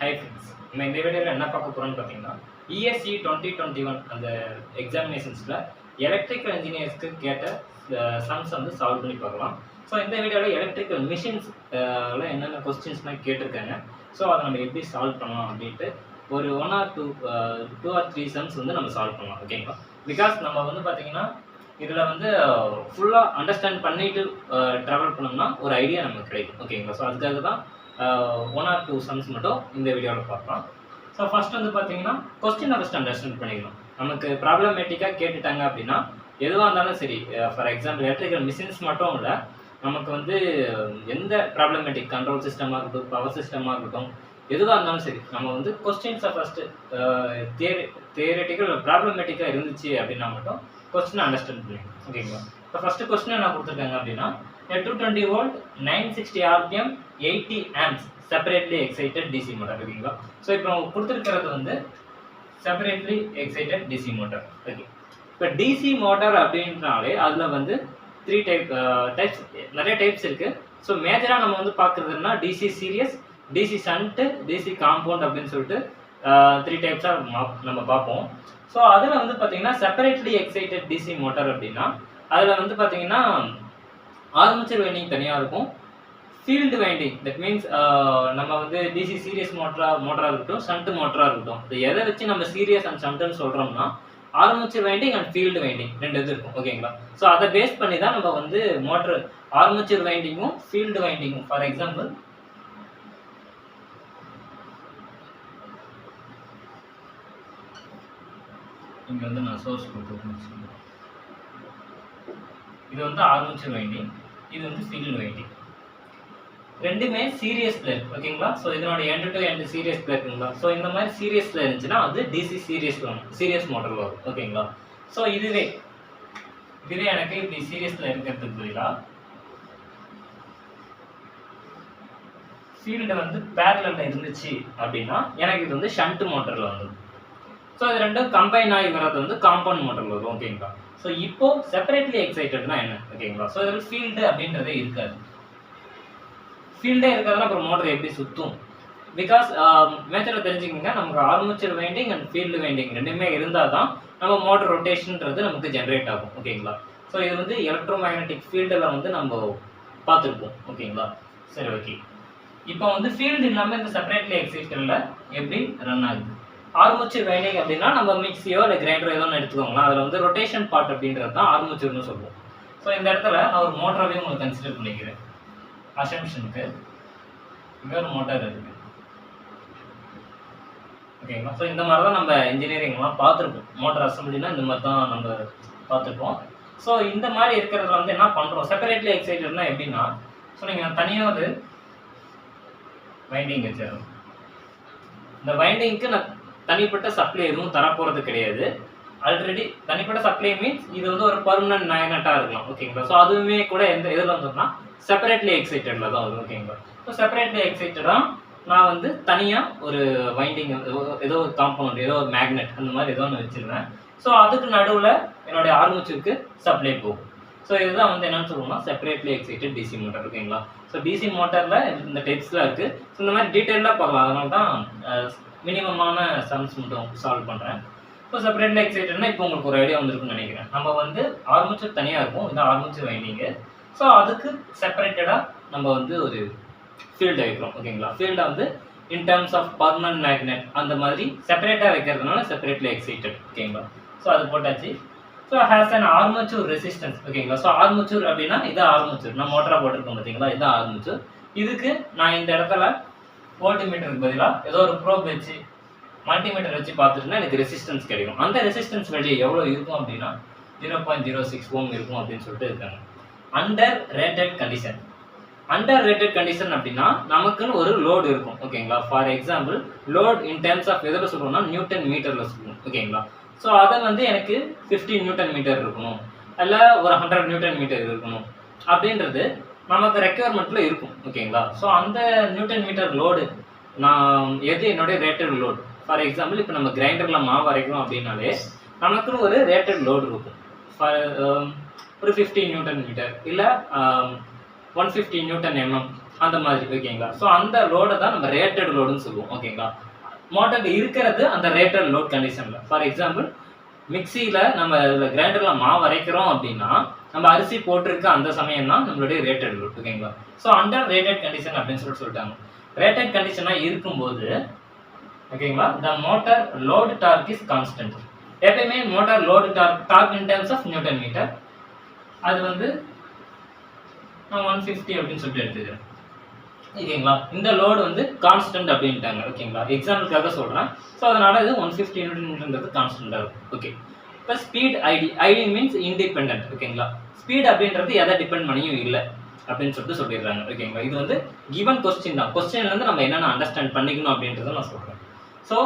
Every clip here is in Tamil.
ஹை ஃப்ரெண்ட்ஸ், நம்ம இந்த வீடியோவில் என்ன பார்க்க போகிறோம்னு பார்த்தீங்கன்னா இஎஸ்சி 2021 அந்த எக்ஸாமினேஷன்ஸில் எலக்ட்ரிக்கல் இன்ஜினியர்ஸ்க்கு கேட்ட சம்ஸ் வந்து சால்வ் பண்ணி பார்க்கலாம். ஸோ இந்த வீடியோவில் எலக்ட்ரிக்கல் மிஷின்ஸ் என்னென்ன கொஸ்டின்ஸ்லாம் கேட்டிருக்காங்க, ஸோ அதை நம்ம எப்படி சால்வ் பண்ணலாம் அப்படின்ட்டு ஒரு 1 or 2 or 3 சம்ஸ் வந்து நம்ம சால்வ் பண்ணலாம். ஓகேங்களா? பிகாஸ் நம்ம வந்து பார்த்தீங்கன்னா இதில் வந்து ஃபுல்லாக அண்டர்ஸ்டாண்ட் பண்ணிட்டு ட்ராவல் பண்ணோம்னா ஒரு ஐடியா நமக்கு கிடைக்கும். ஓகேங்களா? ஸோ அதுக்காக தான் 1 or 2 சம்ஸ் மட்டும் இந்த வீடியோவில் பார்க்கலாம். ஸோ ஃபர்ஸ்ட் வந்து பார்த்தீங்கன்னா கொஸ்டினை ஃபஸ்ட் அண்டர்ஸ்டாண்ட் பண்ணிக்கணும். நமக்கு ப்ராப்ளமேட்டிக்காக கேட்டுட்டாங்க அப்படின்னா எதுவாக இருந்தாலும் சரி, ஃபார் எக்ஸாம்பிள் எலக்ட்ரிக்கல் மிஷின்ஸ் மட்டும் இல்லை, நமக்கு வந்து எந்த ப்ராப்ளமேட்டிக் கண்ட்ரோல் சிஸ்டமாக இருக்கட்டும், பவர் சிஸ்டமாக இருக்கட்டும், எதுவாக இருந்தாலும் சரி, நம்ம வந்து கொஸ்டின்ஸை ஃபஸ்ட்டு தியரட்டிக்கல் ப்ராப்ளமேட்டிக்காக இருந்துச்சு அப்படின்னா மட்டும் கொஸ்டினை அண்டர்ஸ்டாண்ட் பண்ணிக்கணும். ஓகேங்களா? இப்போ ஃபஸ்ட்டு கொஸ்டின் என்ன கொடுத்துருக்காங்க அப்படின்னா 220 volt 960 rpm 80 amps separately excited DC motor. ஓகேங்களா? ஸோ இப்போ அவங்க கொடுத்துருக்கிறது வந்து separately excited DC motor. Okay, இப்போ டிசி மோட்டார் அப்படின்றாலே அதில் வந்து 3 டைப்ஸ் நிறைய டைப்ஸ் இருக்குது. ஸோ மேஜராக நம்ம வந்து பார்க்குறதுன்னா DC series, DC shunt, DC compound அப்படின்னு சொல்லிட்டு 3 டைப்ஸாக நம்ம பார்ப்போம். ஸோ அதில் வந்து பார்த்தீங்கன்னா செப்பரேட்லி எக்ஸைட்டட் டிசி மோட்டார் அப்படின்னா அதில் வந்து பார்த்தீங்கன்னா ஆர்மேச்சர் வைண்டிங் தனியாக இருக்கும், ஃபீல்டு வைண்டிங், தட் மீன்ஸ் நம்ம வந்து டிசி சீரியஸ் மோட்டராக இருக்கட்டும், ஷண்ட் மோட்டராக இருக்கட்டும், இது எதை வச்சு நம்ம சீரியஸ் அண்ட் ஷண்ட்னு சொல்கிறோம்னா armature winding and field winding 2 இது இருக்கும். ஓகேங்களா? ஸோ அதை பேஸ் பண்ணி தான் நம்ம வந்து மோட்டர் ஆர்மேச்சர் வைண்டிங்கும் ஃபீல்டு வைண்டிங்கும், ஃபார் எக்ஸாம்பிள் இங்கே வந்து நான் சோர்ஸ் கொடுத்துருக்கேன். இது வந்து ஆர்மேச்சர் வைண்டிங், இது வந்து ஃபீல்டு வைண்டிங், ரெண்டுமே சீரியஸ்ல இருக்கு. ஓகேங்களா? ஸோ இதனோட எண்ட் டு எண்ட் சீரியஸ்ல இருக்குங்களா? ஸோ இந்த மாதிரி சீரியஸ்ல இருந்துச்சுன்னா அது டிசி சீரியஸ் மோட்டர் வரும். ஓகேங்களா? ஸோ இதுவே எனக்கு இப்படி சீரியஸ்ல இருக்கிறதுக்கு பதிலாக ஃபீல்டு வந்து பேரலல்ல இருந்துச்சு அப்படின்னா எனக்கு இது வந்து ஷண்ட் மோட்டர்ல வந்துடும். ஸோ இது ரெண்டும் கம்பைன் ஆகி வர்றது வந்து காம்பவுண்ட் மோட்டர்ல வரும். ஓகேங்களா? ஸோ இப்போ செப்பரேட்லி எக்ஸைட்டட்னா என்ன? ஓகேங்களா? ஸோ இதில் ஃபீல்டு அப்படின்றதே இருக்காது. ஃபீல்டே இருக்காதுன்னா அப்புறம் மோட்டர் எப்படி சுற்றும்? பிகாஸ் மேஜராக தெரிஞ்சுக்கோங்க, நமக்கு armature winding and field winding ரெண்டுமே இருந்தால் தான் நம்ம மோட்டர் ரொட்டேஷன்ன்றது நமக்கு ஜென்ரேட் ஆகும். ஓகேங்களா? ஸோ இது வந்து எலக்ட்ரோ மேக்னெட்டிக் ஃபீல்டில் வந்து நம்ம பார்த்துருப்போம். ஓகேங்களா? சரி, ஓகே. இப்போ வந்து ஃபீல்டு இல்லாமல் இந்த செப்பரேட்லி எக்ஸைட்டடில் எப்படி ரன் ஆகுது? ஆர்மேச்சர் வைண்டிங் அப்படின்னா நம்ம மிக்ஸியோ இல்லை கிரைண்டரோ ஏதோ ஒன்று எடுத்துக்கோங்களா, அதில் வந்து ரொட்டேஷன் பார்ட் அப்படின்றது தான் ஆர்மேச்சர்னு சொல்லுவோம். ஸோ இந்த இடத்துல நான் ஒரு மோட்டராகவே உங்களுக்கு கன்சிடர் பண்ணிக்கிறேன். அசம்ஷனுக்கு இங்கே ஒரு மோட்டார் இருக்குது. ஓகேங்களா? ஸோ இந்த மாதிரி தான் நம்ம இன்ஜினியரிங்லாம் பார்த்துருப்போம். மோட்டார் அசம்பிளினா இந்த மாதிரி தான் நம்ம பார்த்துருப்போம். ஸோ இந்த மாதிரி இருக்கிறதுல வந்து என்ன பண்ணுறோம், செப்பரேட்லி எக்ஸைட்டட்னா எப்படின்னா, ஸோ நீங்கள் தனியாக ஒரு வைண்டிங் வச்சிடணும். இந்த வைண்டிங்க்கு நான் தனிப்பட்ட சப்ளை எதுவும் தரப்போகிறது கிடையாது. ஆல்ரெடி தனிப்பட்ட சப்ளை மீன்ஸ் இது வந்து ஒரு பர்மனன்ட் மேக்னெட்டாக இருக்கலாம். ஓகேங்களா? ஸோ அதுவுமே கூட எந்த இதில் வந்துன்னா செப்பரேட்லி எக்ஸைட்டடில் தான் வரும். ஓகேங்களா? ஸோ செப்பரேட்லி எக்ஸைட்டடாக நான் வந்து தனியாக ஒரு வைண்டிங் ஏதோ ஒரு காம்பவுண்ட், ஏதோ ஒரு மேக்னெட் அந்த மாதிரி ஏதோ ஒன்று வச்சுருவேன். ஸோ அதுக்கு நடுவில் என்னுடைய ஆர்மேச்சருக்கு சப்ளை போகும். ஸோ இதுதான் வந்து என்னென்னு சொல்லுவோம்னா செப்பரேட்லி எக்ஸைட்டட் டிசி மோட்டார். ஓகேங்களா? ஸோ டிசி மோட்டாரில் இந்த டைப்ஸ்லாம் இருக்குது. ஸோ இந்த மாதிரி டீட்டெயிலாக பார்க்கலாம். அதனால தான் மினிமமான சம்ஸ் மட்டும் சால்வ் பண்ணுறேன். ஸோ செப்பரேட்லி எக்ஸைட்டட்னா இப்போ உங்களுக்கு ஒரு ஐடியா வந்திருக்குன்னு நினைக்கிறேன். நம்ம வந்து ஆர்மேச்சர் தனியாக இருக்கும், இது ஆர்மேச்சர் வைண்டிங்கு. ஸோ அதுக்கு செப்பரேட்டடாக நம்ம வந்து ஒரு ஃபீல்டை வைக்கிறோம். ஓகேங்களா? ஃபீல்டை வந்து in terms of permanent magnet அந்த மாதிரி செப்பரேட்டாக வைக்கிறதுனால செப்பரேட்லி எக்ஸைட்டட். ஓகேங்களா? ஸோ அது போட்டாச்சு. So has an armature resistance. ஓகேங்களா? ஸோ ஆர்மேச்சர் அப்படின்னா இது ஆர்மேச்சர், நான் மோட்டராக போட்டிருக்கோம் பார்த்தீங்களா, இது ஆர்மேச்சர். இதுக்கு நான் இந்த இடத்துல வோல்ட்மீட்டருக்கு பதிலாக ஏதோ ஒரு ப்ரோப் வச்சு மல்டிமீட்டர் வச்சு பார்த்துட்டுனா எனக்கு ரெசிஸ்டன்ஸ் கிடைக்கும். அந்த ரெசிஸ்டன்ஸ் வேல்யூ எவ்வளோ இருக்கும் அப்படின்னா 0.06 ஓம் இருக்கும் அப்படின்னு சொல்லிட்டு இருக்காங்க. Under rated condition. Under rated condition அப்படின்னா நமக்குன்னு ஒரு லோடு இருக்கும். ஓகேங்களா? For example load in terms of எதில் சொல்லுவோம்னா நியூட்டன் மீட்டரில் சொல்லுவோம். ஓகேங்களா? ஸோ அதை வந்து எனக்கு 15 நியூட்டன் மீட்டர் இருக்கணும், இல்லை ஒரு 100 நியூட்டன் மீட்டர் இருக்கணும் அப்படின்றது நமக்கு ரெக்யர்மெண்ட்டில் இருக்கும். ஓகேங்களா? ஸோ அந்த நியூட்டன் மீட்டர் லோடு நான் எது என்னுடைய ரேட்டட் லோடு. ஃபார் எக்ஸாம்பிள் இப்போ நம்ம கிரைண்டரில் மாவு அரைக்கிறோம் அப்படின்னாலே நமக்குன்னு ஒரு ரேட்டட் லோடு இருக்கும். ஒரு 15 நியூட்டன் மீட்டர் இல்லை 150 நியூட்டன் எம்எம் அந்த மாதிரி ஓகேங்களா. ஸோ அந்த லோடை தான் நம்ம ரேட்டட் லோடுன்னு சொல்லுவோம் ஓகேங்களா. மோட்டர் இருக்கிறது அந்த ரேட்டட் லோட் கண்டிஷனில். ஃபார் எக்ஸாம்பிள் மிக்சியில் நம்ம இதில் கிரைண்டரில் மாவு அரைக்கிறோம் அப்படின்னா நம்ம அரிசி போட்டிருக்க அந்த சமயம் தான் நம்மளுடைய ரேட்டட் லோட் ஓகேங்களா. ஸோ அண்டர் ரேட்டட் கண்டிஷன் அப்படின்னு சொல்லிட்டாங்க. ரேட்டட் கண்டிஷனாக இருக்கும்போது ஓகேங்களா the motor load torque is constant. எப்பயுமே motor load torque in terms of newton meter. அது வந்து நான் 150 அப்படின்னு சொல்லிட்டு எடுத்துக்கிறேன் ஓகேங்களா. இந்த லோடு வந்து கான்ஸ்டன்ட் அப்படின்ட்டாங்க ஓகேங்களா. எக்ஸாம்பிளுக்காக சொல்கிறேன். ஸோ அதனால இது 150 நியூட்டன்ன்றது கான்ஸ்டன்டாக இருக்கும். ஓகே, இப்போ ஸ்பீட் ஐடி மீன்ஸ் இண்டிபெண்ட் ஓகேங்களா. ஸ்பீட் அப்படின்றது எதை டிபெண்ட் பண்ணியும் இல்லை அப்படின்னு சொல்லிட்டு சொல்லிடுறாங்க ஓகேங்களா. இது வந்து கிவன் கொஸ்டின் தான். கொஸ்டின்லேருந்து நம்ம என்னென்ன அண்டர்ஸ்டாண்ட் பண்ணிக்கணும் அப்படின்றத நான் சொல்கிறேன். ஸோ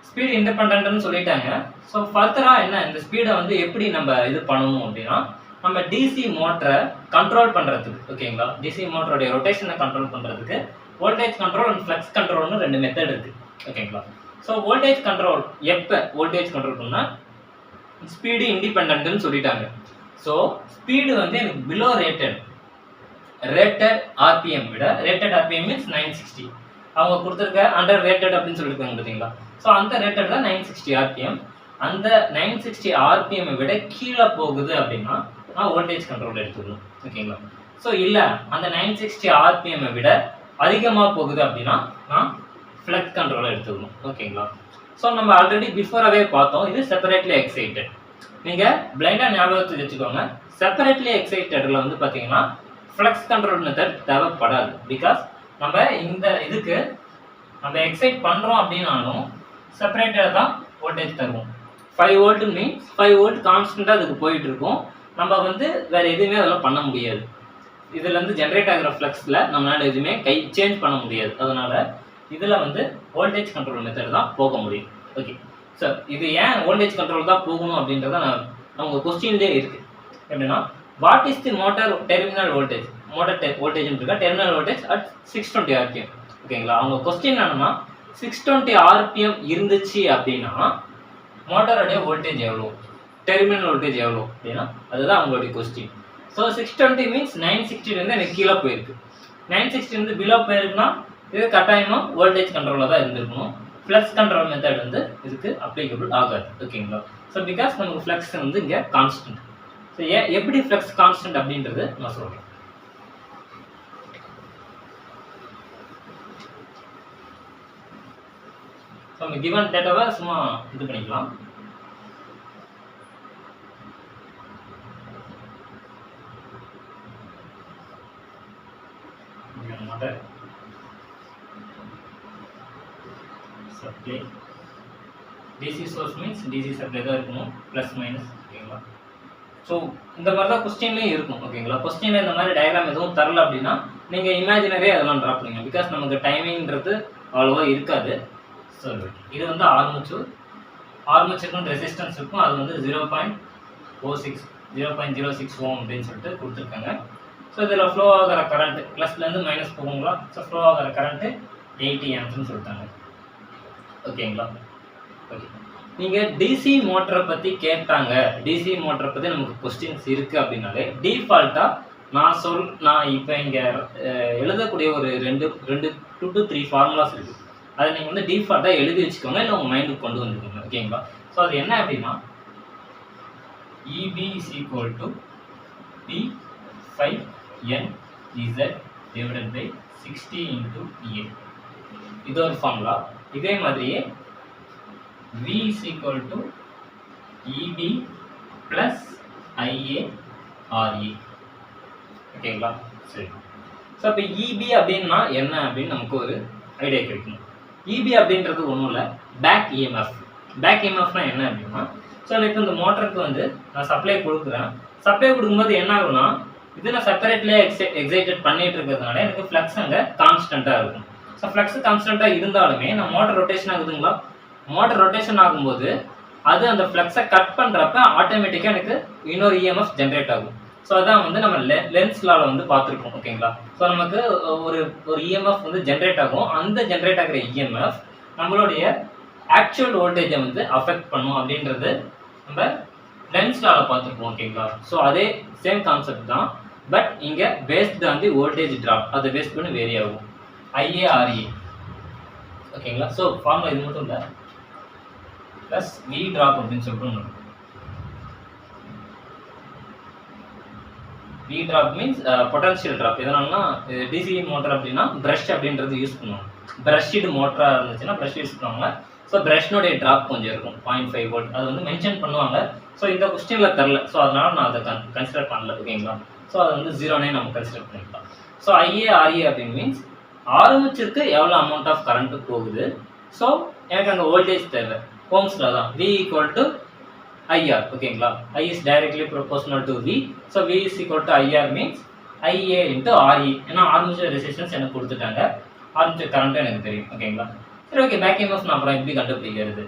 ஸ்பீட் இண்டிபெண்ட்னு சொல்லிட்டாங்க. ஸோ ஃபர்தராக என்ன இந்த ஸ்பீடை வந்து எப்படி நம்ம இது பண்ணணும் அப்படின்னா நம்ம டிசி மோட்டரை கண்ட்ரோல் பண்ணுறதுக்கு ஓகேங்களா. டிசி மோட்டருடைய ரொட்டேஷனை கண்ட்ரோல் பண்ணுறதுக்கு வோல்டேஜ் கண்ட்ரோல் அண்ட் ஃப்ளக்ஸ் கண்ட்ரோல்னு 2 மெத்தட் இருக்குது ஓகேங்களா. ஸோ வோல்டேஜ் கண்ட்ரோல் எப்போ வோல்டேஜ் கண்ட்ரோல் பண்ணால் ஸ்பீடு இண்டிபெண்ட்னு சொல்லிட்டாங்க. ஸோ ஸ்பீடு வந்து எனக்கு பிலோ ரேட்டட் ஆர்பிஎம் விட ரேட்டட் ஆர்பிஎம் மீன்ஸ் 960 அவங்க கொடுத்துருக்க அண்டர் ரேட்டட் அப்படின்னு சொல்லியிருக்காங்க பார்த்தீங்களா. ஸோ அந்த ரேட்டட் தான் 960 ஆர்பிஎம். அந்த 960 ஆர்பிஎம் விட கீழே போகுது அப்படின்னா நான் வோல்டேஜ் கண்ட்ரோல் எடுத்துக்கணும் ஓகேங்களா. ஸோ இல்லை அந்த 960 ஆர்பிஎம் விட அதிகமாக போகுது அப்படின்னா நான் ஃப்ளக்ஸ் கண்ட்ரோலை எடுத்துக்கணும் ஓகேங்களா. ஸோ நம்ம ஆல்ரெடி பிஃபோராகவே பார்த்தோம் இது செப்பரேட்லி எக்ஸைட்டட். நீங்கள் பிளைண்டாக ஞாபகத்துக்கு வச்சுக்கோங்க. செப்பரேட்லி எக்ஸைட்டடில் வந்து பார்த்தீங்கன்னா ஃப்ளக்ஸ் கண்ட்ரோல் மெத்தட் தேவைப்படாது. பிகாஸ் நம்ம இந்த இதுக்கு நம்ம எக்ஸைட் பண்ணுறோம் அப்படின்னாலும் செப்பரேட்டடாக தான் வோல்டேஜ் தருவோம். 5 வோல்ட் மீன்ஸ் 5 வோல்ட் கான்ஸ்டண்ட்டாக அதுக்கு போயிட்டு இருக்கும். நம்ம வந்து வேறு எதுவுமே அதெல்லாம் பண்ண முடியாது. இதுலேருந்து ஜென்ரேட் ஆகிற ஃப்ளக்ஸில் நம்மளால் எதுவுமே சேஞ்ச் பண்ண முடியாது. அதனால் இதில் வந்து வோல்டேஜ் கண்ட்ரோல் மெத்தட் தான் போக முடியும். ஓகே சார், இது ஏன் வோல்டேஜ் கண்ட்ரோல் தான் போகணும் அப்படின்றத அவங்க கொஸ்டின்லேயே இருக்குது. எப்படின்னா what is the motor terminal voltage voltage இருக்கா டெர்மினல் வோல்டேஜ் அட் 620 ஆர்பிஎம் ஓகேங்களா. அவங்க கொஸ்டின் என்னன்னா 620 ஆர்பிஎம் இருந்துச்சு அப்படின்னா மோட்டாரோடைய வோல்டேஜ் எவ்வளோ, டெர்மினல் வோல்டேஜ் எவ்வளோ அப்படின்னா அதுதான் அவங்களுடைய கொஸ்டின். ஸோ 620 மீன்ஸ் 960 எனக்கு கீழே போயிருக்கு. 960 பிலோ போயிருக்குன்னா இது கட்டாயமாக வோல்டேஜ் கண்ட்ரோலில் தான் இருந்திருக்கணும். ஃப்ளக்ஸ் கண்ட்ரோல் மெத்தட் வந்து இதுக்கு அப்ளிகபிள் ஆகாது ஓகேங்களா. ஸோ பிகாஸ் நமக்கு ஃப்ளக்ஸ் வந்து இங்கே கான்ஸ்டன்ட். ஸோ எப்படி ஃப்ளக்ஸ் கான்ஸ்டன்ட் அப்படின்றது நான் சொல்கிறேன். ஸோ நம்ம கிவன் டேட்டாவை சும்மா இது பண்ணிக்கலாம். Supply DC source means DC supply தான் இருக்கணும் ப்ளஸ் மைனஸ் ஓகேங்களா. ஸோ இந்த மாதிரி தான் கொஸ்டின்லேயும் இருக்கும் ஓகேங்களா. கொஸ்டினில் இந்த மாதிரி டயக்ராம் எதுவும் தரல அப்படின்னா நீங்கள் இமேஜினரியே அதெல்லாம் ட்ரா பண்ணுங்க. பிகாஸ் நமக்கு டைமிங்கிறது அவ்வளோவா இருக்காது. ஸோ இது வந்து ஆர்மேச்சருக்கும் ரெசிஸ்டன்ஸ் இருக்கும். அது வந்து 0.06 ஓம் அப்படின்னு சொல்லிட்டு கொடுத்துருக்காங்க. ஸோ இதில் ஃப்ளோ ஆகிற கரண்ட் ப்ளஸ்லேருந்து மைனஸ் போகுங்களா. ஸோ ஃப்ளோ ஆகிற கரண்ட்டு 80 ஆம்ப்ஸ்னு சொல்லிட்டாங்க ஓகேங்களா. ஓகே, நீங்கள் டிசி மோட்டரை பற்றி கேட்டாங்க, டிசி மோட்டரை பற்றி நமக்கு கொஸ்டின்ஸ் இருக்குது அப்படின்னாலே டிஃபால்ட்டாக நான் இப்போ இங்கே எழுதக்கூடிய ஒரு 2 to 3 ஃபார்முலாஸ் இருக்குது. அதை நீங்கள் வந்து டிஃபால்ட்டாக எழுதி வச்சுக்கோங்க, இல்லை உங்கள் மைண்டுக்கு கொண்டு வந்துக்கோங்க ஓகேங்களா. ஸோ அது என்ன அப்படின்னா EB is equal to P5NZ divided by 60 into EA. இது ஒரு ஃபார்முலா. இதே மாதிரியே V is equal to EB plus IA RE ஓகேங்களா. சரி, ஸோ இப்போ EB அப்படின்னா என்ன அப்படின்னு நமக்கு ஒரு ஐடியா கிடைக்கணும். EB அப்படின்றது ஒன்றும் இல்லை, பேக் EMF. பேக் EMFனா என்ன அப்படின்னா ஸோ இப்போ இந்த மோட்டருக்கு வந்து நான் சப்ளை கொடுக்குறேன். சப்ளை கொடுக்கும்போது என்ன ஆகும்னா இதில் செப்பரேட்லேயே எக்ஸைட்டட் பண்ணிட்டு இருக்கிறதுனால எனக்கு ஃப்ளக்ஸ் அங்கே கான்ஸ்டண்ட்டாக இருக்கும். ஸோ ஃப்ளக்ஸ் கான்ஸ்டண்ட்டாக இருந்தாலுமே நான் மோட்டர் ரொட்டேஷன் ஆகுதுங்களா. மோட்டர் ரொட்டேஷன் ஆகும்போது அது அந்த ஃப்ளக்ஸை கட் பண்ணுறப்ப ஆட்டோமேட்டிக்காக எனக்கு இன்னொரு EMF ஜென்ரேட் ஆகும். ஸோ அதான் வந்து நம்ம லென்ஸ் லாவில் வந்து பார்த்துருக்கோம் ஓகேங்களா. ஸோ நமக்கு ஒரு EMF வந்து ஜென்ரேட் ஆகும். அந்த ஜென்ரேட் ஆகிற EMF நம்மளுடைய ஆக்சுவல் வோல்டேஜை வந்து அஃபெக்ட் பண்ணும் அப்படின்றது நம்ம லென்ஸ் லாவில் பார்த்துருக்கோம் ஓகேங்களா. ஸோ அதே சேம் கான்செப்ட் தான் பட் இங்கே based on the voltage drop, அதை பேஸ் பண்ணி வேரி ஆகும். IARE ஓகேங்களா. ஸோ ஃபார்முலா இது மட்டும் இல்லை, ப்ளஸ் வி ட்ராப் அப்படின்னு சொல்லிட்டு ஒன்று. V drop means potential drop. எதனாலனா டிசி மோட்டர் அப்படின்னா ப்ரஷ் அப்படின்றது யூஸ் பண்ணுவாங்க. ப்ரஷ்டு மோட்டராக இருந்துச்சுன்னா ப்ரஷ் யூஸ் பண்ணுவாங்க. ஸோ ப்ரஷ்னுடைய ட்ராப் கொஞ்சம் இருக்கும் 0.5 வோல்ட், அது வந்து மென்ஷன் பண்ணுவாங்க. ஸோ இந்த கொஸ்டினில் தரல, ஸோ அதனால் நான் அதை கன்சிடர் பண்ணல. ஓகேங்களா. ஸோ அது வந்து 0 நம்ம கன்சிடர் பண்ணிக்கலாம். ஸோ IARE அப்படின்னு மீன்ஸ் ஆர்மேச்சருக்கு எவ்வளோ அமௌண்ட் ஆஃப் கரண்ட் போகுது. ஸோ எனக்கு அங்கே வோல்டேஜ் தேவை, ஓம்ஸில் தான். V = IR. ஓகேங்களா. I is directly proportional to V. So V is equal to IR means IA into RE. ஏன்னா ஆர்மேச்சர் ரெசிஸ்டன்ஸ் எனக்கு கொடுத்துட்டாங்க, ஆர்மேச்சர் கரண்ட்டும் எனக்கு தெரியும். ஓகேங்களா. சரி, ஓகே. பேக் EMF நான் அப்புறம் எப்படி கண்டுபிடிக்கிறது?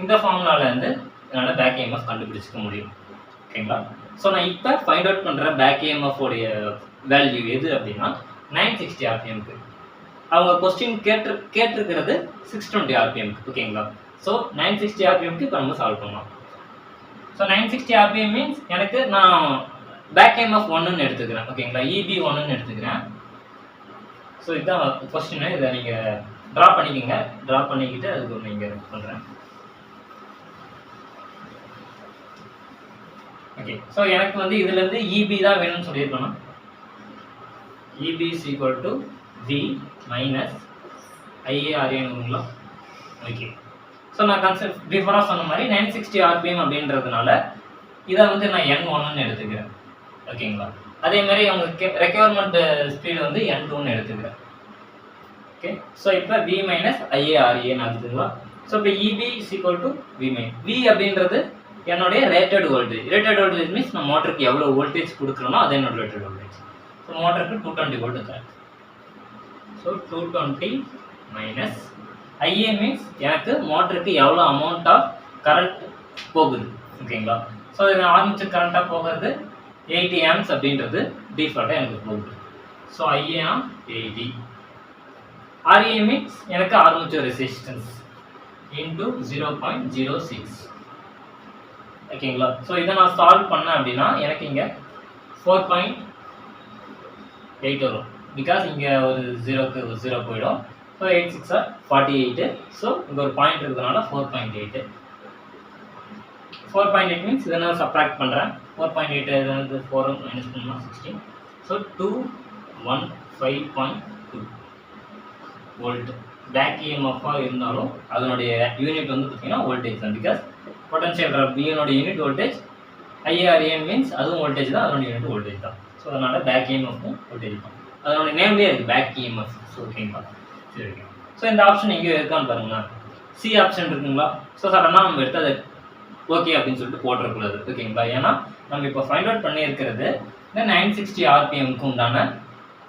இந்த ஃபார்முலாவில் இருந்து என்னால் பேக் EMF கண்டுபிடிச்சிக்க முடியும். ஓகேங்களா. ஸோ நான் இப்போ ஃபைண்ட் அவுட் பண்ணுறேன் பேக் EMF உடைய வேல்யூ எது அப்படின்னா 960 RPMக்கு. அவங்க கொஸ்டின் கேட்டிருக்கிறது 620 RPMக்கு. ஓகேங்களா. ஸோ 960 RPMக்கு இப்போ நம்ம சால்வ் பண்ணலாம். ஸோ 960 RPM மீன்ஸ் எனக்கு நான் பேக் EMF 1ன்னு எடுத்துக்கிறேன். ஓகேங்களா. EB 1ன்னு எடுத்துக்கிறேன். ஸோ இதுதான் கொஸ்டின். இதை நீங்கள் ட்ரா பண்ணிக்கோங்க. ட்ரா பண்ணிக்கிட்டு அதுக்கு ஒன்று இங்கே பண்ணுறேன். ஓகே. ஸோ எனக்கு வந்து இதுலேருந்து EB தான் வேணும்னு சொல்லியிருக்கோன்னா EB is equal to V minus IAREங்களா. ஓகே. ஸோ நான் பிஃபோராக சொன்ன மாதிரி 960 RPM அப்படின்றதுனால இதை வந்து நான் N1ன்னு எடுத்துக்கிறேன். ஓகேங்களா. அதே மாதிரி அவங்க ரெக்யர்மெண்ட் ஸ்பீடு வந்து N2ன்னு எடுத்துக்கிறேன். ஓகே. ஸோ இப்போ V minus IAREன்னு ஆகுதுங்களா. ஸோ இப்போ EB is equal to V minus V அப்படின்றது என்னுடைய rated voltage. Rated voltage means நான் மோட்டருக்கு எவ்வளோ வோல்டேஜ் கொடுக்குறோனோ அது என்னோட ரேட்டட் வோல்டேஜ். ஸோ மோட்டருக்கு 220 வோல்ட் தரேன். ஸோ 220 மைனஸ் IA மீன்ஸ் எனக்கு மோட்டருக்கு எவ்வளோ அமௌண்ட் ஆஃப் கரண்ட் போகுது. ஓகேங்களா. ஸோ இது ஆர்மேச்சர் கரண்ட்டாக போகிறது 80 amps அப்படின்றது டிஃபால்ட்டாக எனக்கு போகுது. So IA 80. RA மீன்ஸ் எனக்கு ஆர்மேச்சர் ரெசிஸ்டன்ஸ் இன்டூ 0.06. ஓகேங்களா. ஸோ இதை நான் சால்வ் பண்ணேன் அப்படின்னா எனக்கு இங்கே 4.8 வரும். பிகாஸ் இங்கே ஒரு 0க்கு 0 போயிடும். So 8 6 are 48. ஸோ இங்கே ஒரு பாயிண்ட் இருக்கிறதுனால 4.8. 4.8 மீன்ஸ் இதை நான் சப்ராக்ட் பண்ணுறேன். 4.8 வந்து 4 மைனஸ் பண்ணால் 16. So 215.2 volt. பேக் EMF-ஆக இருந்தாலும் அதனுடைய யூனிட் வந்து பார்த்தீங்கன்னா வோல்டேஜ் தான். பிகாஸ் பொட்டன்ஷியல் ட்ராப் Vனுடைய யூனிட் வோல்டேஜ், IARE மீன்ஸ் அதுவும் வோல்டேஜ் தான், அதனுடைய யூனிட் வோல்டேஜ் தான். ஸோ அதனால் பேக் EMF-ம் வோல்டேஜ் தான். அதனுடைய நேம்லேயே இருக்குது பேக் EMF. ஸோ ஓகேங்களா. சரி, ஓகே. ஸோ இந்த ஆப்ஷன் எங்கேயோ இருக்கான்னு பாருங்களா. சி ஆப்ஷன் இருக்குங்களா. ஸோ சடனாக நம்ம எடுத்து அதை ஓகே அப்படின்னு சொல்லிட்டு போட்டுறக்கூடாது. ஓகேங்களா. ஏன்னா நம்ம இப்போ ஃபைண்ட் அவுட் பண்ணி இருக்கிறது இந்த 960 RPMக்கு உண்டான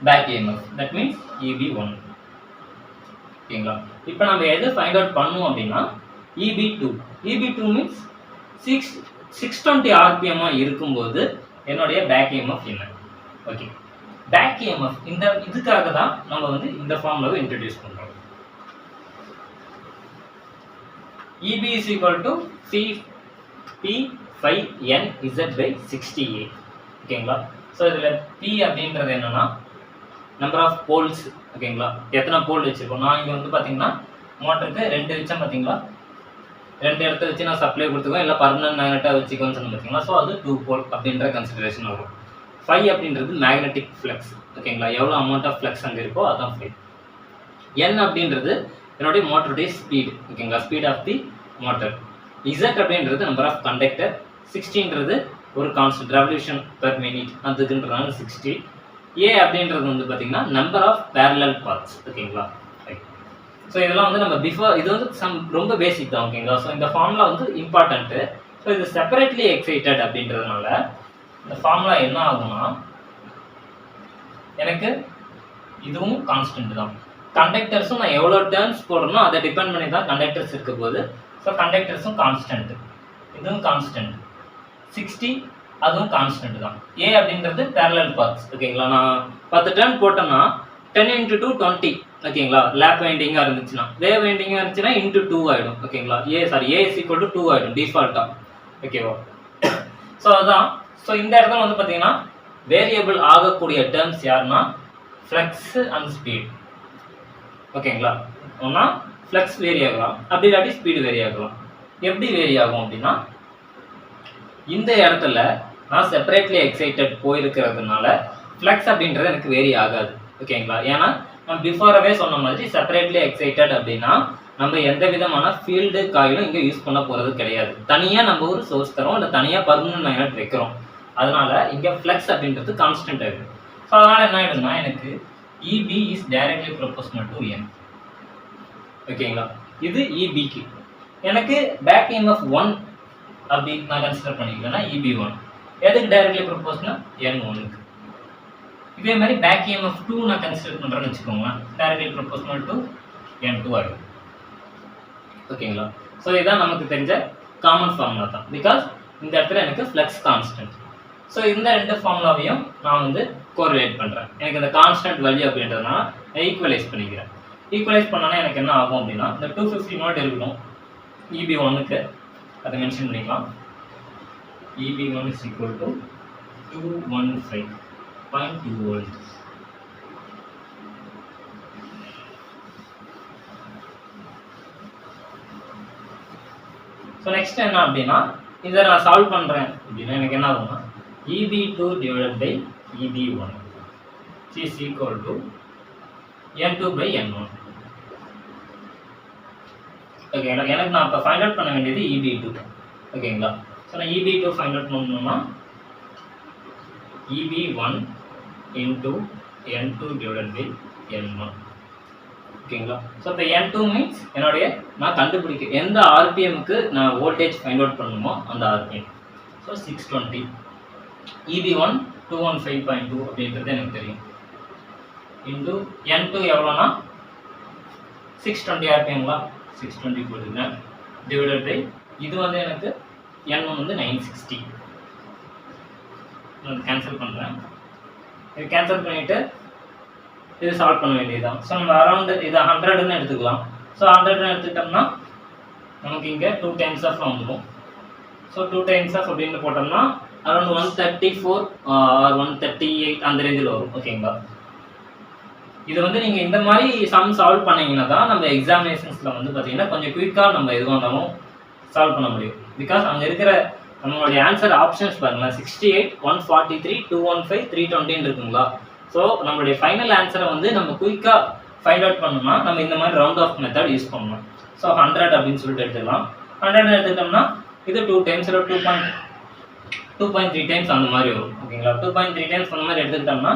back EMF. That means EB1. ஓகேங்களா. இப்போ நம்ம எது ஃபைண்ட் அவுட் பண்ணுவோம் அப்படின்னா EB2. EB2 மீன்ஸ் 620 RPM-ஆக இருக்கும்போது என்னுடைய பேக் EMF என்ன. ஓகே. பேக் EMF இந்த இதுக்காக தான் நம்ம வந்து இந்த ஃபார்முலாவை இன்ட்ரடியூஸ் பண்ணுறோம். EB is equal to P5NZ/68. ஓகேங்களா. ஸோ இதில் P அப்படின்றது என்னன்னா நம்பர் ஆஃப் போல்ஸ். ஓகேங்களா. எத்தனை போல் வச்சுருக்கோம். நான் இங்கே வந்து பார்த்தீங்கன்னா மோட்டருக்கு 2 வச்சேன் பார்த்தீங்களா. 2 இடத்த வச்சு நான் சப்ளை கொடுத்துக்கோம், இல்லை பர்மனன்ட் மேக்னெட்டாக வச்சுக்கோன்னு சொன்ன பார்த்தீங்களா. ஸோ அது 2 போல் அப்படின்ற கன்சிடரேஷன் வரும். 5 அப்படின்றது மேக்னெட்டிக் ஃப்ளக்ஸ். ஓகேங்களா. எவ்வளோ அமௌண்ட் ஆஃப் ஃப்ளக்ஸ் அங்கே இருக்கோ அதான் 5. N அப்படின்றது என்னுடைய மோட்டருடைய ஸ்பீடு. ஓகேங்களா. Speed of the motor. Z அப்படின்றது நம்பர் ஆஃப் கண்டக்டர். 60ன்றது ஒரு கான்ஸ்டன்ட் ரெவல்யூஷன் பெர் மினிட், அதுக்குன்றதுனால 60. A அப்படின்றது வந்து பார்த்தீங்கன்னா நம்பர் ஆஃப் பேரலல் பாத்ஸ். ஓகேங்களா. ஸோ இதெல்லாம் வந்து நம்ம இது வந்து ரொம்ப பேசிக் தான். ஓகேங்களா. ஸோ இந்த ஃபார்முலா வந்து இம்பார்ட்டன்ட்டு. ஸோ இது செப்பரேட்லி எக்ஸைட்டட் அப்படின்றதுனால இந்த ஃபார்முலா என்ன ஆகும்னா எனக்கு இதுவும் கான்ஸ்டன்ட் தான். கண்டக்டர்ஸும் நான் எவ்வளோ டர்ன்ஸ் போடுறனோ அதை டிபெண்ட் பண்ணி தான் கண்டக்டர்ஸ் இருக்க போது. ஸோ கண்டக்டர்ஸும் கான்ஸ்டன்ட், இதுவும் கான்ஸ்டன்ட். 60 அதுவும் கான்ஸ்டன்ட் தான். A அப்படின்றது பேரலல் பாத்ஸ். ஓகேங்களா. நான் 10 டர்ன் போட்டேன்னா 10 × 2 20. ஓகேங்களா. லேப் வைண்டிங்காக இருந்துச்சுன்னா, வேவ் வைண்டிங்காக இருந்துச்சுன்னா × 2 ஆகிடும். ஓகேங்களா. A is equal to 2 ஆகிடும் டிஃபால்ட்டாக. ஓகேவா. ஸோ அதுதான். ஸோ இந்த இடத்துல வந்து பார்த்தீங்கன்னா வேரியபிள் ஆகக்கூடிய டேர்ம்ஸ் யாருன்னா ஃப்ளக்ஸ் அண்ட் ஸ்பீட். ஓகேங்களா? ஒன்றா ஃப்ளக்ஸ் வேரி ஆகலாம், அப்படி இல்லாட்டி ஸ்பீடு வேரி ஆகலாம். எப்படி வேரி ஆகும் அப்படின்னா, இந்த இடத்துல நான் செப்பரேட்லி எக்ஸைட்டட் போயிருக்கிறதுனால ஃப்ளக்ஸ் அப்படின்றது எனக்கு வேரி ஆகாது. ஓகேங்களா? ஏன்னா நம்ம பிஃபோரவே சொன்ன மாதிரி செப்பரேட்லி எக்ஸைட்டட் அப்படின்னா நம்ம எந்த விதமான ஃபீல்டு காயிலும் இங்கே யூஸ் பண்ண போகிறது கிடையாது. தனியாக நம்ம ஒரு சோர்ஸ் தரோம், இல்லை தனியாக பர்மனன்ட் மேக்னெட் வைக்கிறோம். அதனால இங்கே ஃப்ளக்ஸ் அப்படின்றது கான்ஸ்டன்ட் ஆகிடும். ஸோ அதனால் என்ன ஆகிடும்னா எனக்கு EB is directly proportional to N. ஓகேங்களா? இது EBக்கு. எனக்கு பேக் EMF 1 அப்படி நான் கன்சிடர் பண்ணிக்கலன்னா EB1 எதுக்கு டைரக்ட்லி ப்ரொபோஷனல் N1க்கு. இதே மாதிரி பேக் EMF 2 நான் கன்சிடர் பண்ணுறேன்னு வச்சுக்கோங்க, டைரக்ட்லி ப்ரொபோஷனல் டு N2 ஆகிடும். ஓகேங்களா? ஸோ இதுதான் நமக்கு தெரிஞ்ச காமன் ஃபார்முலா தான். பிகாஸ் இந்த இடத்துல எனக்கு ஃப்ளக்ஸ் கான்ஸ்டன்ட். ஸோ இந்த ரெண்டு ஃபார்முலாவையும் நான் வந்து கோரிலேட் பண்ணுறேன். எனக்கு இந்த கான்ஸ்டன்ட் வேல்யூ அப்படின்றதுனால ஈக்குவலைஸ் பண்ணிக்கிறேன். ஈக்குவலைஸ் பண்ணோன்னா எனக்கு என்ன ஆகும் அப்படின்னா, இந்த 250 நோட் இருக்கணும் EB1க்கு, அதை மென்ஷன் பண்ணிக்கலாம். EB1 is equal to 215.2 volts. So next என்ன அப்படின்னா, இதை நான் சால்வ் பண்ணுறேன் அப்படின்னா எனக்கு என்ன ஆகும்னா EB2 divided by EB1 is equal to N2 by N1. Okay, எனக்கு நான் இப்போ ஃபைண்ட் அவுட் பண்ண வேண்டியது EB2. ஓகேங்களா? ஸோ நான் EB2 ஃபைண்ட் அவுட் பண்ணணும்னா EB1 into N2 divided by N1. ஓகேங்களா? ஸோ இப்போ N2 மீன்ஸ் என்னுடைய நான் கண்டுபிடிக்க எந்த ஆர்பிஎம்க்கு நான் வோல்டேஜ் ஃபைண்ட் அவுட் பண்ணணுமோ அந்த ஆர்பிஎம். ஸோ 620. EB1 215.2 அப்படின்றது எனக்கு தெரியும். இன்டு N2 எவ்வளோனா 620 ஆர்பிஎம்ங்களா, 620 போட்டுக்கிறேன். டிவைடட் பை இது வந்து எனக்கு N1 வந்து 960. நான் கேன்சல் பண்ணுறேன். இது கேன்சல் பண்ணிவிட்டு இது சால்வ் பண்ண வேண்டியதுதான். ஸோ நம்ம அரௌண்ட் இதை 100ன்னு எடுத்துக்கலாம். ஸோ 100ன்னு எடுத்துக்கிட்டோம்னா நமக்கு இங்கே 2 times ஆஃப் வந்துடும். ஸோ 2 times ஆஃப் அப்படின்னு போட்டோம்னா அரௌண்ட் 134 ஆர் 138 அந்த ரேஞ்சில் வரும். ஓகேங்களா? இது வந்து நீங்கள் இந்த மாதிரி சம் சால்வ் பண்ணிங்கன்னா தான் நம்ம எக்ஸாமினேஷன்ஸில் வந்து பார்த்தீங்கன்னா கொஞ்சம் குயிக்காக நம்ம எதுவாக இருந்தாலும் சால்வ் பண்ண முடியும். பிகாஸ் அங்கே இருக்கிற நம்மளுடைய ஆன்சர் ஆப்ஷன்ஸ் பாருங்களா, 68, 143, 215, 320 இருக்குங்களா. ஸோ நம்மளுடைய ஃபைனல் ஆன்சரை வந்து நம்ம குயிக்காக ஃபைண்ட் அவுட் பண்ணோம்னா நம்ம இந்த மாதிரி ரவுண்ட் ஆஃப் மெத்தட் யூஸ் பண்ணணும். ஸோ 100 அப்படின்னு சொல்லிட்டு எடுத்துக்கலாம். 100 எடுத்துக்கிட்டோம்னா இது 2 times 2.3 times அந்த மாதிரி வரும். ஓகேங்களா? 2.3 times அந்த மாதிரி எடுத்துக்கிட்டோம்னா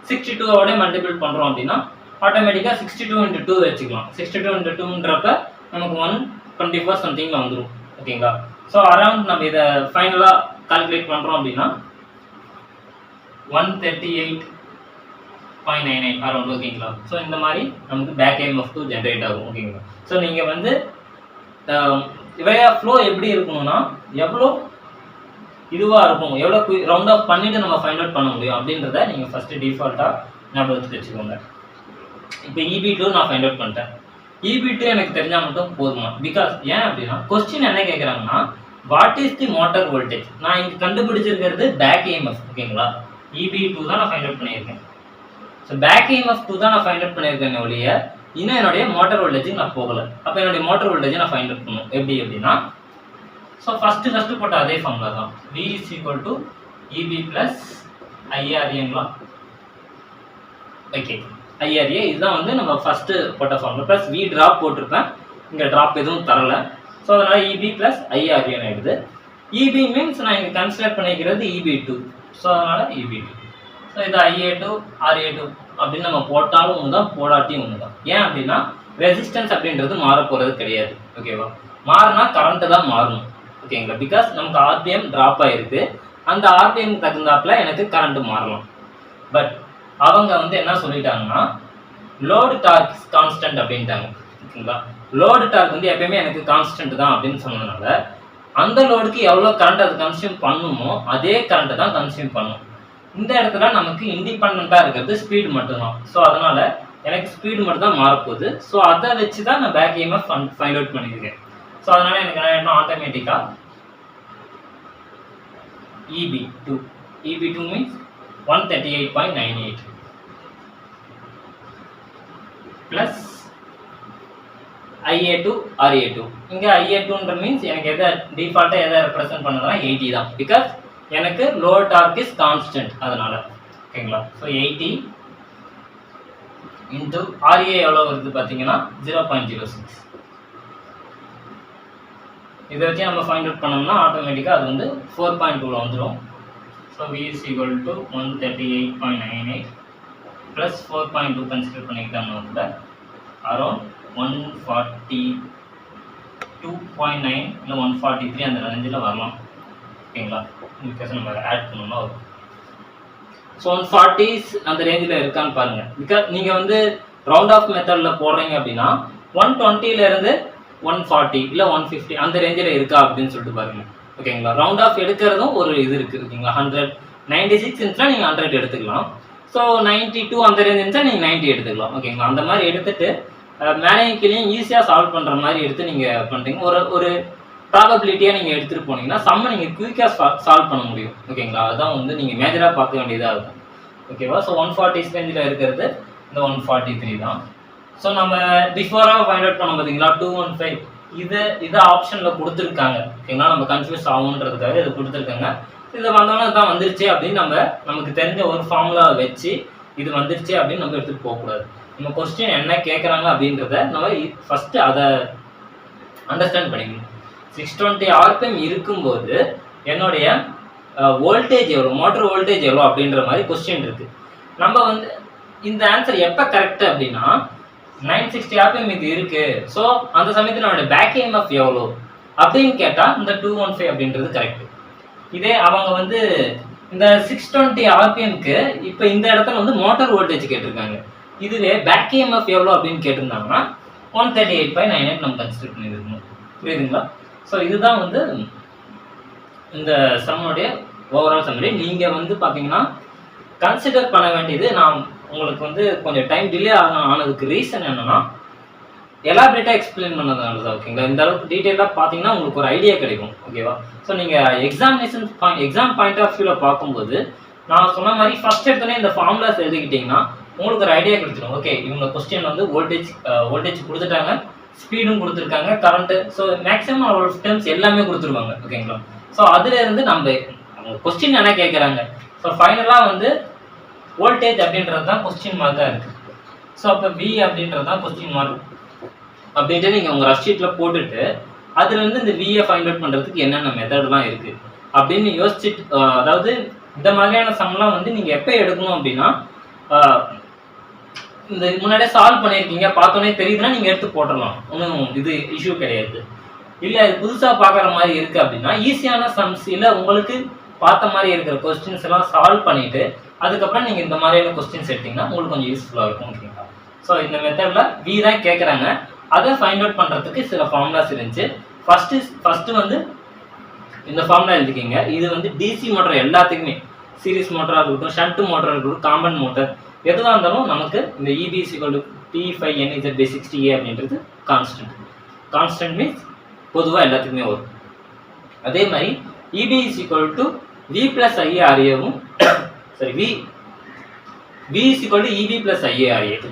62ஓட மல்டிபிள் பண்ணுறோம் அப்படின்னா ஆட்டோமேட்டிக்காக 62 into 2 வச்சுக்கலாம். 62 into 2ன்றப்ப நமக்கு 124 சம்திங் வந்துடும். ஓகேங்களா? ஸோ அரௌண்ட் நம்ம இதை ஃபைனலாக கால்குலேட் பண்ணுறோம் அப்படின்னா 138.98 அரௌண்ட். ஓகேங்களா? ஸோ இந்த மாதிரி நமக்கு பேக் EMF 2 ஜென்ரேட் ஆகும். ஓகேங்களா? ஸோ நீங்கள் வந்து வே ஆஃப் ஃப்ளோ எப்படி இருக்கணும்னா எவ்வளோ இதுவாக இருக்கும், எவ்வளோ ரவுண்ட் ஆஃப் பண்ணிவிட்டு நம்ம ஃபைண்ட் அவுட் பண்ண முடியும் அப்படின்றத நீங்கள் ஃபஸ்ட்டு டிஃபால்ட்டாக ஞாபகத்துக்கு வச்சுக்கோங்க. இப்போ EB2 நான் ஃபைண்ட் அவுட் பண்ணிட்டேன். EB2 எனக்கு தெரிஞ்சால் மட்டும் போதுமா? பிகாஸ் ஏன் அப்படின்னா கொஸ்டின் என்ன கேட்குறாங்கன்னா what is the motor voltage. நான் இங்கே கண்டுபிடிச்சிருக்கிறது பேக் EMF. ஓகேங்களா? EB2 தான் நான் ஃபைண்ட் அவுட் பண்ணியிருக்கேன். ஸோ பேக் EMF 2 தான் நான் ஃபைண்ட் அவுட் பண்ணியிருக்கேன் ஒழிய இன்னும் என்னுடைய மோட்டார் வோல்டேஜுக்கு நான் போகலை. அப்போ என்னுடைய மோட்டார் வோல்டேஜை நான் ஃபைண்ட் அவுட் பண்ணணும். எப்படி அப்படின்னா ஸோ ஃபஸ்ட்டு போட்ட அதே ஃபார்முலா தான். V is equal to EB plus IRAங்களா. ஓகே, IRA இதுதான் வந்து நம்ம ஃபஸ்ட்டு போட்ட ஃபார்முலா. ப்ளஸ் V ட்ராப் போட்டிருப்பேன், இங்கே ட்ராப் எதுவும் தரலை. ஸோ அதனால் EB plus IRA ஆகிடுது. EB மீன்ஸ் நான் இங்கே கன்சிடர் பண்ணிக்கிறது EB2. ஸோ அதனால் EB2. ஸோ இது IA2 RA2 அப்படின்னு நம்ம போட்டாலும் ஒன்று தான், போடாட்டியும் ஒன்று தான். ஏன் அப்படின்னா ரெசிஸ்டன்ஸ் அப்படின்றது மாற போகிறது கிடையாது. ஓகேவா? மாறினா கரண்ட்டு தான் மாறணும். ஓகேங்களா? பிகாஸ் நமக்கு ஆர்பிஎம் ட்ராப் ஆகிருக்கு, அந்த ஆர்பிஎம் தகுந்தாப்பில் எனக்கு கரண்ட்டு மாறலாம். பட் அவங்க வந்து என்ன சொல்லிட்டாங்கன்னா லோடு டார்க் கான்ஸ்டன்ட் அப்படின்ட்டாங்க. ஓகேங்களா? லோடு டார்க் வந்து எப்பயுமே எனக்கு கான்ஸ்டன்ட் தான் அப்படின்னு சொன்னதுனால அந்த லோடுக்கு எவ்வளோ கரண்ட் அது கன்சியூம் பண்ணுமோ அதே கரண்ட்டை தான் கன்சியூம் பண்ணும். இந்த இடத்துல நமக்கு இண்டிபெண்ட்டாக இருக்கிறது ஸ்பீடு மட்டும்தான். ஸோ அதனால் எனக்கு ஸ்பீடு மட்டும் தான் மாறப்போகுது. ஸோ அதை வச்சு தான் நான் பேக் EMF ஃபைண்ட் அவுட் பண்ணியிருக்கேன். ஸோ அதனால் எனக்கு என்ன ஆட்டோமேட்டிக்காக EB2 means 138.98 plus IA2 RA2. இங்க IA2ன்ற மீன்ஸ் எனக்கு எதை டிஃபால்ட்டா எதை ரெப்ரசன்ட் பண்ணுதுன்னா 80 தான். பிகாஸ் எனக்கு லோவர் டார்க் இஸ் கான்ஸ்டன்ட், அதனால ஓகேங்களா. ஸோ 80 இன்டூ RA எவ்வளோ வருது பார்த்தீங்கன்னா 0.06. இதை வச்சு நம்ம ஃபைண்ட் அவுட் பண்ணோம்னா ஆட்டோமேட்டிக்காக அது வந்து 4.2ல வந்துடும். So V is equal to 138.98 plus 4.2 consider பண்ணிக்கிட்டோம்னா கூட அரௌண்ட் 142.9 இல்லை 143 அந்த ரேஞ்சில் வரலாம். ஓகேங்களா, பிகாஸ் நம்ம ஆட் பண்ணோம்னா வரும். ஸோ 140s அந்த ரேஞ்சில் இருக்கான்னு பாருங்கள். பிகாஸ் நீங்கள் வந்து ரவுண்ட் ஆஃப் மெத்தடில் போடுறீங்க அப்படின்னா 120லேருந்து 140 இல்லை 150 அந்த ரேஞ்சில் இருக்கா அப்படின்னு சொல்லிட்டு பாருங்கள். ஓகேங்களா, ரவுண்ட் ஆஃப் எடுக்கிறதும் ஒரு இது இருக்குது. ஓகேங்களா, 196 இருந்துச்சுன்னா நீங்கள் 100 எடுத்துக்கலாம். ஸோ 92 அந்த ரேஞ்ச் இருந்துச்சா நீங்கள் 90 எடுத்துக்கலாம். ஓகேங்களா, அந்த மாதிரி எடுத்துகிட்டு மேலேயும் கீழேயும் ஈஸியாக சால்வ் பண்ணுற மாதிரி எடுத்து நீங்கள் பண்ணுறீங்க. ஒரு ப்ராபபிலிட்டியாக நீங்கள் எடுத்துகிட்டு போனீங்கன்னா செம்ம நீங்கள் குயிக்காக சால்வ் பண்ண முடியும். ஓகேங்களா, அதுதான் வந்து நீங்கள் மேஜராக பார்க்க வேண்டியதாக இருக்கும். ஓகேவா, ஸோ 140 ரேஞ்சில் இருக்கிறது இந்த 143 தான். ஸோ நம்ம பிஃபோராக ஃபைண்ட் அவுட் பண்ண பார்த்தீங்களா 215 இதை ஆப்ஷனில் கொடுத்துருக்காங்க. ஓகேங்களா, நம்ம கன்ஃபியூஸ் ஆகுன்றதுக்காக இதை கொடுத்துருக்காங்க. இது வந்தோன்னா தான் வந்துருச்சு அப்படின்னு நமக்கு தெரிஞ்ச ஒரு ஃபார்முலா வச்சு இது வந்துருச்சு அப்படின்னு நம்ம எடுத்துகிட்டு போகக்கூடாது. நம்ம கொஸ்டின் என்ன கேட்குறாங்க அப்படின்றத நம்ம ஃபஸ்ட்டு அதை அண்டர்ஸ்டாண்ட் பண்ணிக்கணும். 620 RPM இருக்கும்போது என்னுடைய வோல்டேஜ் எவ்வளோ, மோட்டர் வோல்டேஜ் எவ்வளோ அப்படின்ற மாதிரி கொஸ்டின் இருக்குது. நம்ம வந்து இந்த ஆன்சர் எப்போ கரெக்டு அப்படின்னா 960 RPM இது இருக்குது. ஸோ அந்த சமயத்தில் நம்மளுடைய பேக் EMF எவ்வளோ அப்படின்னு கேட்டால் இந்த 215 அப்படின்றது கரெக்டு. இதே அவங்க வந்து இந்த 620 RPMக்கு இப்போ இந்த இடத்துல வந்து மோட்டார் வோல்டேஜ் கேட்டிருக்காங்க. இதுவே பேக் EMF எவ்வளோ அப்படின்னு கேட்டிருந்தாங்கன்னா 138.98 நம்ம கன்சிடர் பண்ணியிருக்கணும். புரியுதுங்களா? ஸோ இதுதான் வந்து இந்த சம்முடைய ஓவரால் சம்மரி. நீங்கள் வந்து பார்த்தீங்கன்னா கன்சிடர் பண்ண வேண்டியது, நான் உங்களுக்கு வந்து கொஞ்சம் டைம் டிலே ஆனதுக்கு ரீசன் என்னென்னா எலாபரேட்டாக எக்ஸ்பிளைன் பண்ணதுனால தான். ஓகேங்களா, இந்த அளவுக்கு டீட்டெயிலாக பார்த்தீங்கன்னா உங்களுக்கு ஒரு ஐடியா கிடைக்கும். ஓகேவா, ஸோ நீங்கள் எக்ஸாம் பாயிண்ட் ஆஃப் வியூவில் பார்க்கும்போது நான் சொன்ன மாதிரி ஃபஸ்ட் எடுத்தோடனே இந்த ஃபார்முலாஸ் எழுதிக்கிட்டிங்கன்னா உங்களுக்கு ஒரு ஐடியா கிடைச்சிடும். ஓகே, இவங்க கொஸ்டின் வந்து வோல்டேஜ் கொடுத்துட்டாங்க, ஸ்பீடும் கொடுத்துருக்காங்க, கரண்ட்டு, ஸோ மேக்ஸிமம் அவரோட டேர்ம்ஸ் எல்லாமே கொடுத்துருவாங்க. ஓகேங்களா, ஸோ அதுலேருந்து நம்ம அவங்க கொஸ்டின் என்ன கேட்குறாங்க, ஸோ ஃபைனலாக வந்து வோல்டேஜ் அப்படின்றது தான் கொஸ்டின் மார்க்காக இருக்குது. ஸோ அப்போ V அப்படின்றது தான் கொஸ்டின் மார்க் அப்படின்ட்டு நீங்கள் உங்கள் ரஃப் ஷீட்டில் போட்டுட்டு அதுலேருந்து இந்த வியை ஃபைண்ட் அவுட் பண்ணுறதுக்கு என்னென்ன மெத்தட்லாம் இருக்குது அப்படின்னு யோசிச்சுட்டு, அதாவது இந்த மாதிரியான சம்லாம் வந்து நீங்கள் எப்போ எடுக்கணும் அப்படின்னா இந்த முன்னாடியே சால்வ் பண்ணியிருக்கீங்க பார்த்தோன்னே தெரியுதுன்னா நீங்கள் எடுத்து போட்டுடலாம், ஒன்றும் இது இஷ்யூ கிடையாது. இல்லை அது புதுசாக பார்க்குற மாதிரி இருக்குது அப்படின்னா ஈஸியான சம்ஸ் இல்லை உங்களுக்கு பார்த்த மாதிரி இருக்கிற கொஸ்டின்ஸ் எல்லாம் சால்வ் பண்ணிவிட்டு அதுக்கப்புறம் நீங்கள் இந்த மாதிரியான கொஸ்டின்ஸ் எடுத்திங்கன்னா உங்களுக்கு கொஞ்சம் யூஸ்ஃபுல்லாக இருக்கும். ஓகேங்களா, ஸோ இந்த மெத்தடில் V தான் கேட்குறாங்க. அதை ஃபைண்ட் அவுட் பண்ணுறதுக்கு சில ஃபார்முலாஸ் இருந்துச்சு. ஃபஸ்ட்டு வந்து இந்த ஃபார்முலா எழுதிக்கிங்க. இது வந்து டிசி மோட்டர் எல்லாத்துக்குமே, சீரிஸ் மோட்டராக இருக்கட்டும், ஷண்ட் மோட்டராக இருக்கட்டும், காம்பன் மோட்டர் எதுவாக இருந்தாலும் நமக்கு இந்த EB = P5NZ/60A அப்படின்றது கான்ஸ்டன்ட் மீன்ஸ் பொதுவாக எல்லாத்துக்குமே வரும். அதே மாதிரி EB = V+IARAவும் சரி V = EB + IARA.